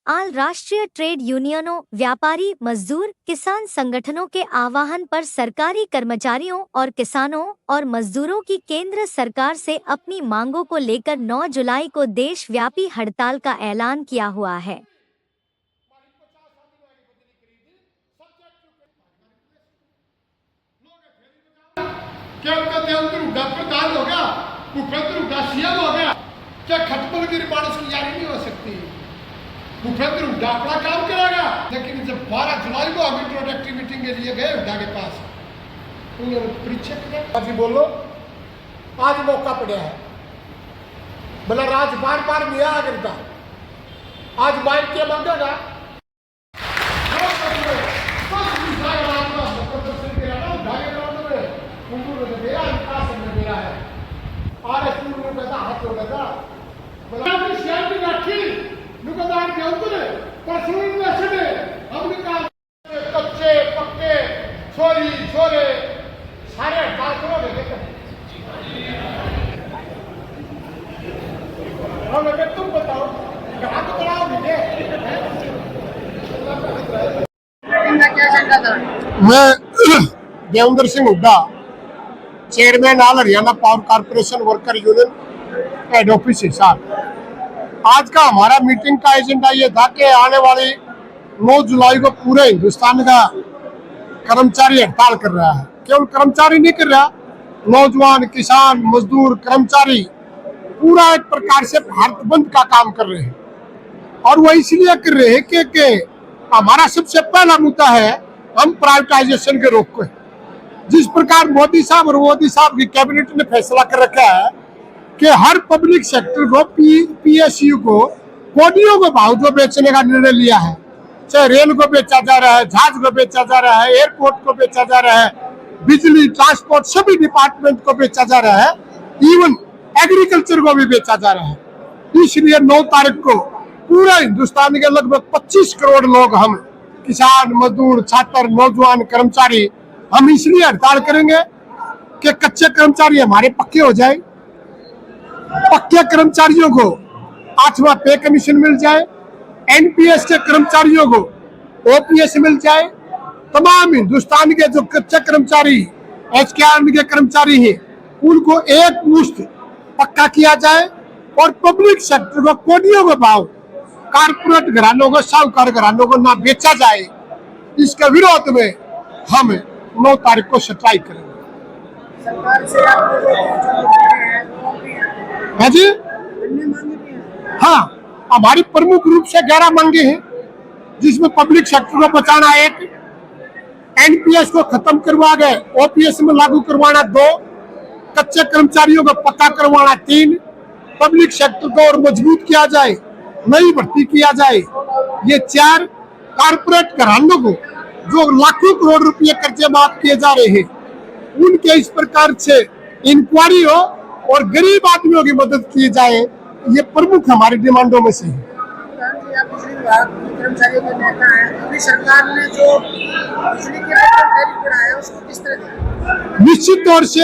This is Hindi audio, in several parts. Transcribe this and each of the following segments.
आल राष्ट्रीय ट्रेड यूनियनों, व्यापारी, मजदूर, किसान संगठनों के आह्वान पर सरकारी कर्मचारियों और किसानों और मजदूरों की केंद्र सरकार से अपनी मांगों को लेकर 9 जुलाई को देशव्यापी हड़ताल का ऐलान किया हुआ है। क्या उनका देवद्रुगा प्रधान हो गया, भूपेंद्रुगा सीएम हो गया, क्या खटमलगिरी मानस की जारी नहीं हो सकती? भूपेंद्रुगा अपना काम करेगा, लेकिन जब 12 जुलाई को हम इंट्रोडक्टरी मीटिंग के लिए गए हुड्डा के पास, उन्होंने परीक्षा किया। अभी बोलो, आज मौका पड़ा है, बोला राज बार बार मिला करता, आज माइक क्या मांगेगा? कच्चे पक्के छोरी छोरे सारे तुम बताओ मैं Devendra Singh Hooda, chairman all Haryana power corporation worker union head office Hisar. आज का हमारा मीटिंग का एजेंडा ये था कि आने वाली 9 जुलाई को पूरे हिंदुस्तान का कर्मचारी हड़ताल कर रहा है। केवल कर्मचारी नहीं कर रहा, नौजवान, किसान, मजदूर, कर्मचारी पूरा एक प्रकार से भारत बंद का काम कर रहे हैं। और वो इसलिए कर रहे हैं कि हमारा सबसे पहला मुद्दा है हम प्राइवेटाइजेशन के रोक। जिस प्रकार मोदी साहब और मोदी साहब की कैबिनेट ने फैसला कर रखा है कि हर पब्लिक सेक्टर को पीएसयू को कोडियों को भाव जो बेचने का निर्णय लिया है, चाहे रेल को बेचा जा रहा है, जहाज को बेचा जा रहा है, एयरपोर्ट को बेचा जा रहा है, बिजली, ट्रांसपोर्ट, सभी डिपार्टमेंट को बेचा जा रहा है, इवन एग्रीकल्चर को भी बेचा जा रहा है। इसलिए 9 तारीख को पूरा हिंदुस्तान के लगभग 25 करोड़ लोग, हम किसान, मजदूर, छात्र, नौजवान, कर्मचारी, हम इसलिए हड़ताल करेंगे कि कच्चे कर्मचारी हमारे पक्के हो जाए, पक्के कर्मचारियों को 8वां पे कमीशन मिल जाए, एनपीएस के कर्मचारियों को ओपीएस मिल जाए, तमाम हिंदुस्तान के जो कच्चे कर्मचारी, एचकेआर के कर्मचारी हैं उनको एक मुश्त पक्का किया जाए और पब्लिक सेक्टर को कोडियों के भाव कारपोरेट घरानों को, साहूकार घरानों को ना बेचा जाए। इसके विरोध में हम 9 तारीख को स्ट्राइक करेंगे। सरकार से है जी, हाँ, हमारी प्रमुख रूप से 11 मांगे हैं, जिसमें पब्लिक सेक्टर को बचाना 1, एनपीएस को खत्म करवा गए ओपीएस में लागू करवाना 2, कच्चे कर्मचारियों को पक्का करवाना 3, पब्लिक सेक्टर को और मजबूत किया जाए, नई भर्ती किया जाए, ये 4, कारपोरेट घरानों को जो लाखों करोड़ रुपए कर्जे माफ किए जा रहे हैं उनके इस प्रकार से इंक्वायरी हो और गरीब आदमियों की मदद की जाए, ये प्रमुख हमारी डिमांडों में से है। कर्मचारियों के नेता हैं, अभी सरकार ने जो बिजली के रेट बढ़ाया उसको किस तरह देखा? निश्चित तौर से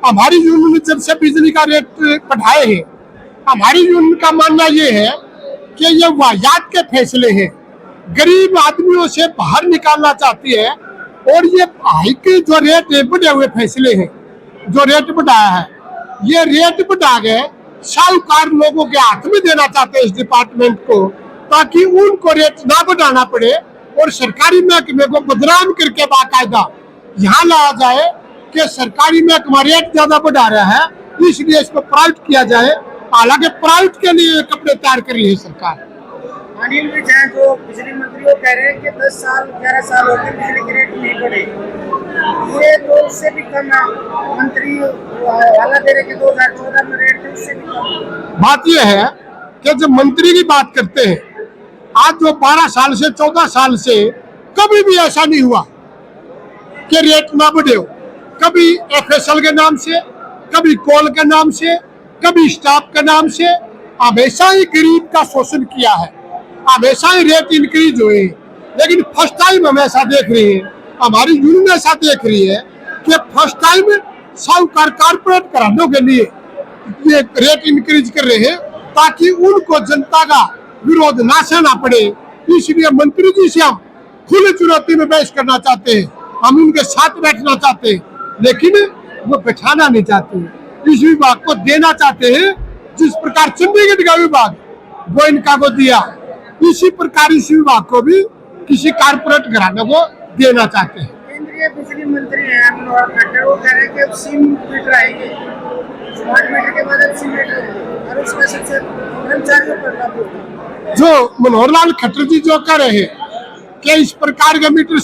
हमारी यूनियन ने जब से बिजली का रेट बढ़ाए हैं, हमारी यूनियन का मानना ये है कि ये वाहियात के फैसले हैं, गरीब आदमियों से बाहर निकालना चाहती है। और ये हाई के जो रेट बढ़े हुए फैसले हैं, जो रेट बढ़ाया है, ये रेट बढ़ा गए साहूकार लोगों के हाथ में देना चाहते हैं इस डिपार्टमेंट को, ताकि उनको रेट ना बढ़ाना पड़े और सरकारी महकमे को बदनाम करके बाकायदा यहाँ लाया जाए कि सरकारी महकमा रेट ज्यादा बढ़ा रहा है, इसलिए इसको प्राइवेट किया जाए। हालांकि प्राइवेट के लिए कपड़े तैयार कर रही है सरकार। अनिल विज हैं जो बिजली मंत्री, वो कह रहे हैं कि 10 साल 11 साल हो गए बिजली के रेट नहीं बढ़े, ये तो उससे भी कम है। मंत्री हवाला दे रहे कि 2014 में रेट थे, उससे भी कम। बात यह है कि जब मंत्री की बात करते हैं, आज जो 12 साल से 14 साल से कभी भी ऐसा नहीं हुआ कि रेट ना बढ़े हो। कभी एफएसएल के नाम से, कभी कोल के नाम से, कभी स्टाफ के नाम से, हमेशा ही गरीब का शोषण किया है, हमेशा ही रेट इंक्रीज हुए। लेकिन फर्स्ट टाइम हम ऐसा देख रहे हैं, हमारी यूनियन ऐसा देख रही है कि फर्स्ट टाइम साहूकार कारपोरेट घरानों के लिए ये रेट इंक्रीज कर रहे हैं, ताकि उनको जनता का विरोध ना सहना पड़े, इसलिए मंत्री जी से हम खुली चुनौती में बहस करना चाहते हैं। हम उनके साथ बैठना चाहते हैं, लेकिन वो बैठाना नहीं चाहते। इस विभाग को देना चाहते हैं जिस प्रकार चंडीगढ़ का विभाग गोयनका को दिया, इसी प्रकार इस विभाग को भी किसी कारपोरेट घराने को देना चाहते हैं। केंद्रीय बिजली मंत्री हैं मनोहर खट्टर, वो कह रहे हैं कि अब सिम मीटर आएंगे, स्मार्ट मीटर के बाद अब सिम मीटर होंगे और उसका सबसे कर्मचारियों पर लागू होगा। जो मनोहर लाल खट्टर जी जो कह रहे हैं कि इस प्रकार के मीटर